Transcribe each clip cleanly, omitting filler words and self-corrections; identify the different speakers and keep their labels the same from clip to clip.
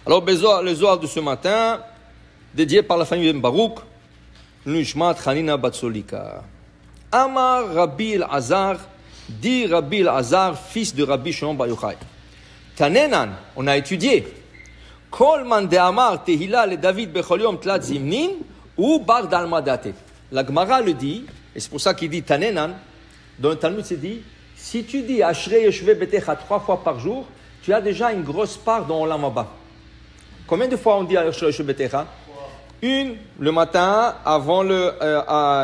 Speaker 1: Alors, le Zohar de ce matin, dédié par la famille Ben Baruch, Nishmat Hanina Batsolika. Amar Rabbi El-Azar, dit Rabbi El-Azar, fils de Rabbi Shimon Bar Yochai. Tanenan, on a étudié. Kol man de Amar Tehila le David Bechol Yom Tlat Zimnin ou Bar Dalmadate. La Gemara le dit, et c'est pour ça qu'il dit Tanenan. Dans le Talmud, c'est dit, si tu dis Ashrei Yeshve Betecha 3 fois par jour, tu as déjà une grosse part dans Olam Haba. Combien de fois on dit Ashrei Yeshve Betecha? Une, le matin,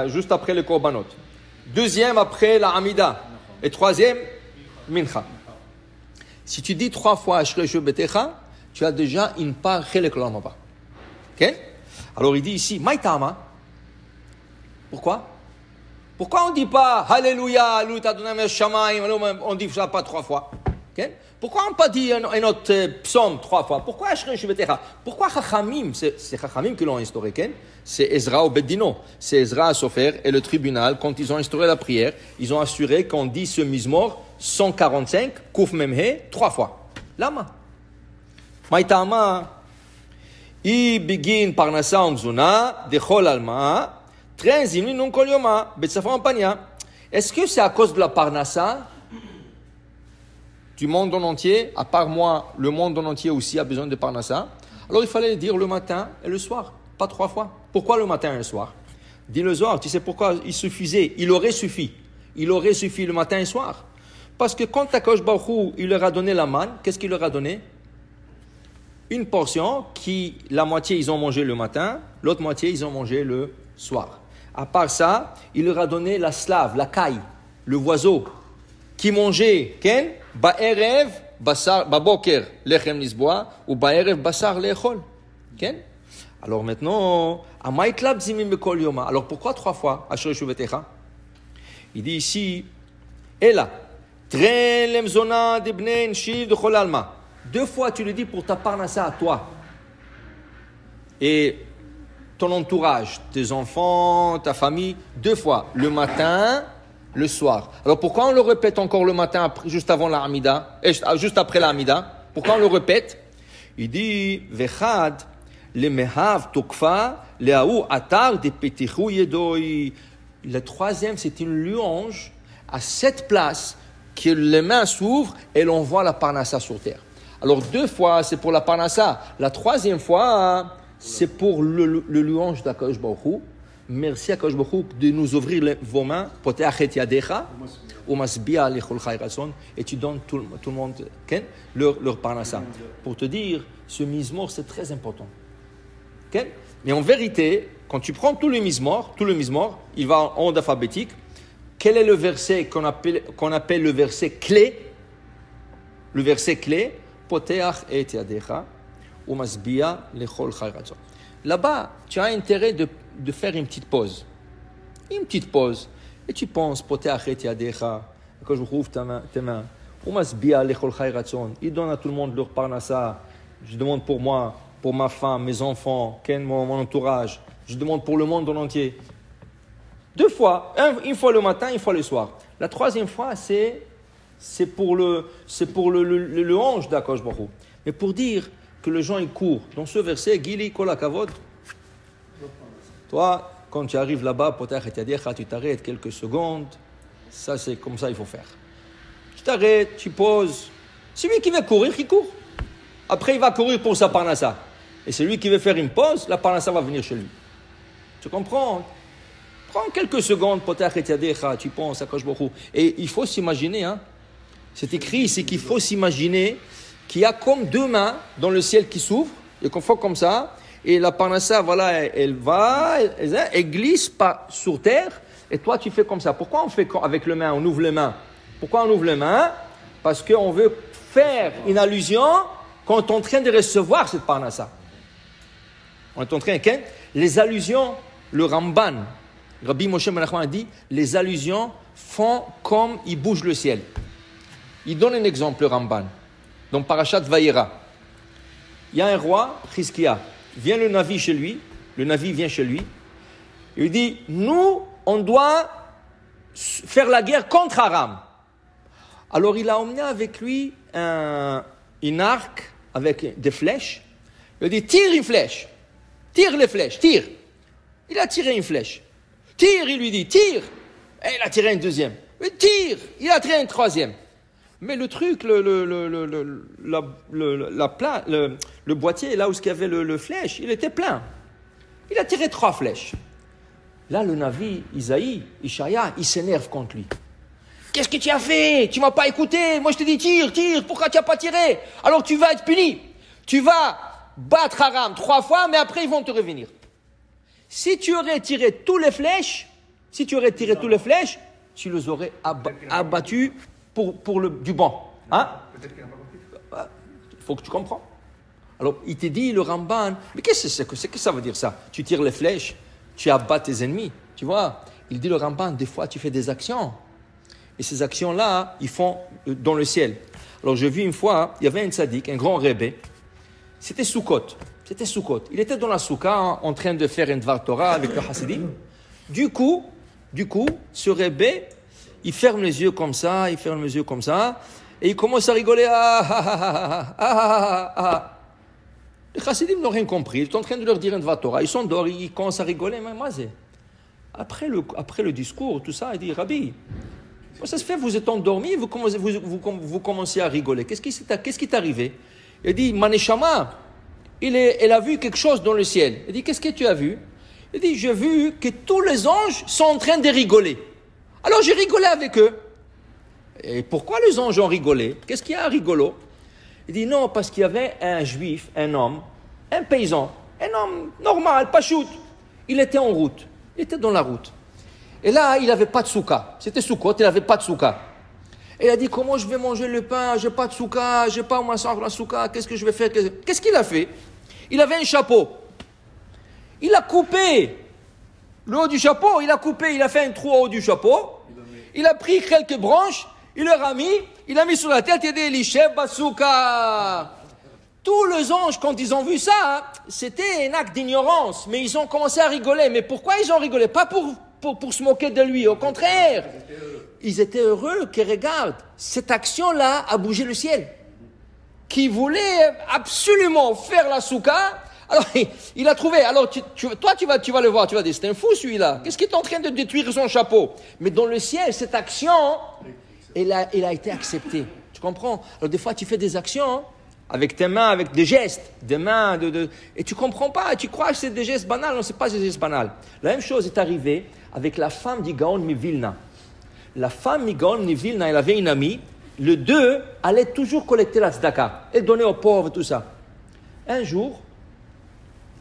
Speaker 1: juste après le Korbanot. Deuxième, après la Hamida. Et troisième, Mincha. Si tu dis 3 fois Ashrei Yeshve Betecha, tu as déjà une part Chelek Olam Haba. Ok? Alors il dit ici, Maïtama. Pourquoi? Pourquoi on ne dit pas Alléluia, on ne dit ça pas 3 fois? Okay? Pourquoi on n'a pas dit un autre psaume 3 fois? Pourquoi Ashrei Yeshve Betecha? Pourquoi Chachamim? C'est Chachamim qui l'ont instauré. Okay? C'est Ezra au Beddino. C'est Ezra à Sofer et le tribunal, quand ils ont instauré la prière, ils ont assuré qu'on dit ce Mizmor 145, Kouf Memhe, 3 fois. Lama. Maïtama. I begin Parnasa Omzuna, Dechol Alma. Est-ce que c'est à cause de la Parnassa du monde en entier? À part moi, le monde en entier aussi a besoin de Parnassa. Alors il fallait le dire le matin et le soir, pas 3 fois. Pourquoi le matin et le soir? Dis le soir, tu sais pourquoi il suffisait? Il aurait suffi le matin et le soir. Parce que quand Akadosh Baruch Hu, il leur a donné la manne, qu'est-ce qu'il leur a donné? Une portion qui, la moitié ils ont mangé le matin, l'autre moitié ils ont mangé le soir. À part ça, il leur a donné la slave, la caille, le oiseau, qui mangeait, ken, ba'erev, basar, baboker, lechem nisboa, ou ba'erev, basar, lechol. Ken? Alors maintenant, amaïtlab zimim bekol yoma. Alors pourquoi 3 fois, Ashrei Yeshve Betecha? Il dit ici, Ela, tren lemzona de bnei nshiv de chol alma. 2 fois tu le dis pour ta parnassa à toi. Et ton entourage, tes enfants, ta famille, 2 fois, le matin, le soir. Alors pourquoi on le répète encore le matin, juste avant la Hamida, juste après la Hamida? Pourquoi on le répète? Il dit, Vechad, le mehav tokfa, le haou atar de petichou yedoi. Le 3e, c'est une louange à cette place que les mains s'ouvrent et l'on voit la parnassa sur terre. Alors 2 fois, c'est pour la parnassa. La 3e fois, c'est pour le louange d'Akadosh Baruch Hu. Merci Akadosh Baruch Hu de nous ouvrir vos mains. Et tu donnes tout le monde leur parnassa. Pour te dire, ce mizmor, c'est très important. Mais en vérité, quand tu prends tout le mizmor, il va en ordre alphabétique. Quel est le verset qu'on appelle le verset clé? Le verset clé, Poteach et yadecha. Là-bas, tu as intérêt de faire une petite pause. Et tu penses, quand je rouvre tes mains, il donne à tout le monde leur parnassa. Je demande pour moi, pour ma femme, mes enfants, mon entourage. Je demande pour le monde en entier. 2 fois, une fois le matin, une fois le soir. La 3e fois, c'est pour le louange d'Akadosh Baruch Hu. Mais pour dire que les gens ils courent. Dans ce verset, Gili Kol HaKavod, toi, quand tu arrives là-bas, tu t'arrêtes quelques secondes. Ça, c'est comme ça il faut faire. Tu t'arrêtes, tu poses. Celui qui veut courir, il court. Après, il va courir pour sa parnassa. Et celui qui veut faire une pause, la parnassa va venir chez lui. Tu comprends? Prends quelques secondes, tu penses à Akadosh Baruch Hu. Et il faut s'imaginer, c'est écrit ici qu'il faut s'imaginer qu'il y a comme 2 mains dans le ciel qui s'ouvrent, et qu'on fait comme ça, et la parnassa, voilà, elle glisse pas sur terre, et toi tu fais comme ça. Pourquoi on fait avec les mains, on ouvre les mains? Pourquoi on ouvre les mains? Parce qu'on veut faire une allusion qu'on est en train de recevoir cette parnassa. On est en train, les allusions, le Ramban, Rabbi Moshe Ben Nachman a dit, les allusions font comme ils bougent le ciel. Il donne un exemple, le Ramban. Dans Parashat Vayera, il y a un roi, Chizkia, vient le Navi chez lui, le Navi vient chez lui, il dit, nous, on doit faire la guerre contre Aram. Alors il a emmené avec lui une arc avec des flèches, Il dit, tire une flèche. Tire les flèches, tire. Il a tiré une flèche. Tire, il lui dit, tire. Et il a tiré une deuxième. Tire, il a tiré une troisième. Mais le truc, le boîtier, là où il y avait le flèche, il était plein. Il a tiré 3 flèches. Là, le Navi, Ishaïa, il s'énerve contre lui. Qu'est-ce que tu as fait? Tu ne m'as pas écouté. Moi, je te dis, tire. Pourquoi tu n'as pas tiré? Alors, tu vas être puni. Tu vas battre Aram 3 fois, mais après, ils vont te revenir. Si tu aurais tiré toutes les flèches, tu les aurais abattus pour du banc. Hein? Il faut que tu comprends. Alors, il te dit, le Ramban, mais qu'est-ce que ça veut dire ça? Tu tires les flèches, tu abats tes ennemis. Tu vois? Il dit, le Ramban, des fois, tu fais des actions. Et ces actions-là, ils font dans le ciel. Alors, j'ai vu une fois, il y avait un tzaddik, un grand rébé. C'était Sukkot. Il était dans la soukha en train de faire un Dvar Torah avec le Hasidim. Du coup, ce rébé, il ferme les yeux comme ça, et il commence à rigoler. Les Hasidim n'ont rien compris. Ils sont en train de leur dire un Dvar Torah. Ils sont dehors, ils commencent à rigoler. Après le discours, tout ça, il dit, Rabbi, ça se fait, vous êtes endormi, vous commencez à rigoler. Qu'est-ce qui t'est arrivé? Il dit, Maneshama, elle a vu quelque chose dans le ciel. Il dit, qu'est-ce que tu as vu? Il dit, j'ai vu que tous les anges sont en train de rigoler. Alors j'ai rigolé avec eux. Et pourquoi les anges ont rigolé? Qu'est-ce qu'il y a à rigolo? Il dit, non, parce qu'il y avait un juif, un homme, un paysan, un homme normal, pachout. Il était en route, il était dans la route. Et là, il n'avait pas de soukha. C'était Sukkot, il n'avait pas de soukha. Et il a dit, comment je vais manger le pain? J'ai pas de soukha, j'ai pas où m'asseoir la soukha, qu'est-ce que je vais faire? Qu'est-ce qu'il a fait? Il avait un chapeau. Il a coupé le haut du chapeau, il a fait un trou au haut du chapeau. Il a pris quelques branches, il leur a mis, il a mis sur la tête, il a dit, Elishev Basouka. Tous les anges, quand ils ont vu ça, c'était un acte d'ignorance, mais ils ont commencé à rigoler. Mais pourquoi ils ont rigolé? Pas pour se moquer de lui, au contraire. Ils étaents heureux que, regarde, cette action-là a bougé le ciel. Qui voulait absolument faire la soukha. Alors, il a trouvé. Alors, toi, tu vas le voir, tu vas dire, c'est un fou celui-là. Qu'est-ce qui est en train de détruire son chapeau? Mais dans le ciel, cette action, elle a été acceptée. Tu comprends? Alors, des fois, tu fais des actions avec tes mains, avec des gestes, des mains, et tu comprends pas, tu crois que c'est des gestes banals. Non, c'est pas des gestes banals. La même chose est arrivée avec la femme d'Igaon Mivilna. La femme d'Igaon Mivilna, elle avait une amie. Les deux allaient toujours collecter la tzedaka et donner aux pauvres, tout ça. Un jour,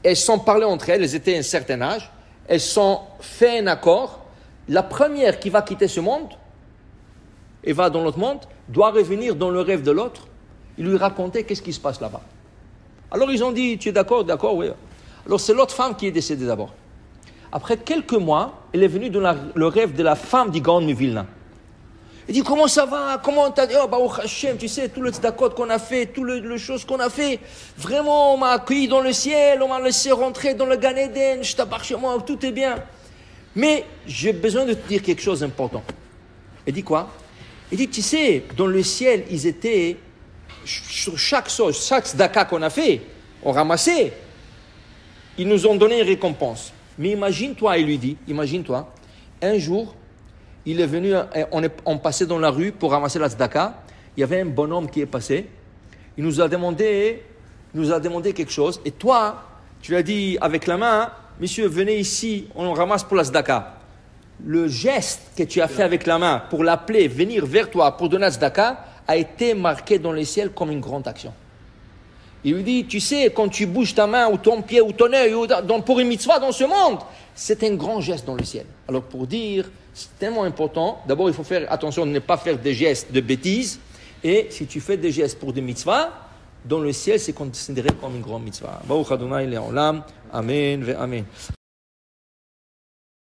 Speaker 1: elles sont parlé entre elles étaient à un certain âge, elles sont fait un accord. La première qui va quitter ce monde et va dans l'autre monde doit revenir dans le rêve de l'autre et lui raconter qu'est-ce qui se passe là-bas. Alors ils ont dit, tu es d'accord? D'accord, oui. Alors c'est l'autre femme qui est décédée d'abord. Après quelques mois, elle est venue dans le rêve de la femme d'Igaon Mivilna. Il dit, comment ça va? Comment t'as dit? Oh, Baruch Hashem, tu sais, tout le tzedakot qu'on a fait, toutes les choses qu'on a fait. Vraiment, on m'a accueilli dans le ciel, on m'a laissé rentrer dans le Gan Eden, je t'appartiens chez moi, tout est bien. Mais j'ai besoin de te dire quelque chose d'important. Il dit quoi? Il dit, tu sais, dans le ciel, ils étaient, sur chaque chose, chaque tzedaka qu'on a fait, on ramassait, ils nous ont donné une récompense. Mais imagine-toi, il lui dit, imagine-toi, un jour, il est venu, on passait dans la rue pour ramasser la tzedaka. Il y avait un bonhomme qui est passé. Il nous a demandé quelque chose. Et toi, tu lui as dit avec la main, monsieur, venez ici, on ramasse pour la tzedaka. Le geste que tu as fait avec la main pour l'appeler, venir vers toi pour donner la tzedaka, a été marqué dans les ciels comme une grande action. Il lui dit, tu sais, quand tu bouges ta main ou ton pied ou ton œil pour une mitzvah dans ce monde, c'est un grand geste dans le ciel. Alors pour dire, c'est tellement important, d'abord il faut faire attention de ne pas faire des gestes de bêtises, et si tu fais des gestes pour des mitzvahs, dans le ciel c'est considéré comme une grande mitzvah. Baruch Adonai Le'olam, Amen ve Amen.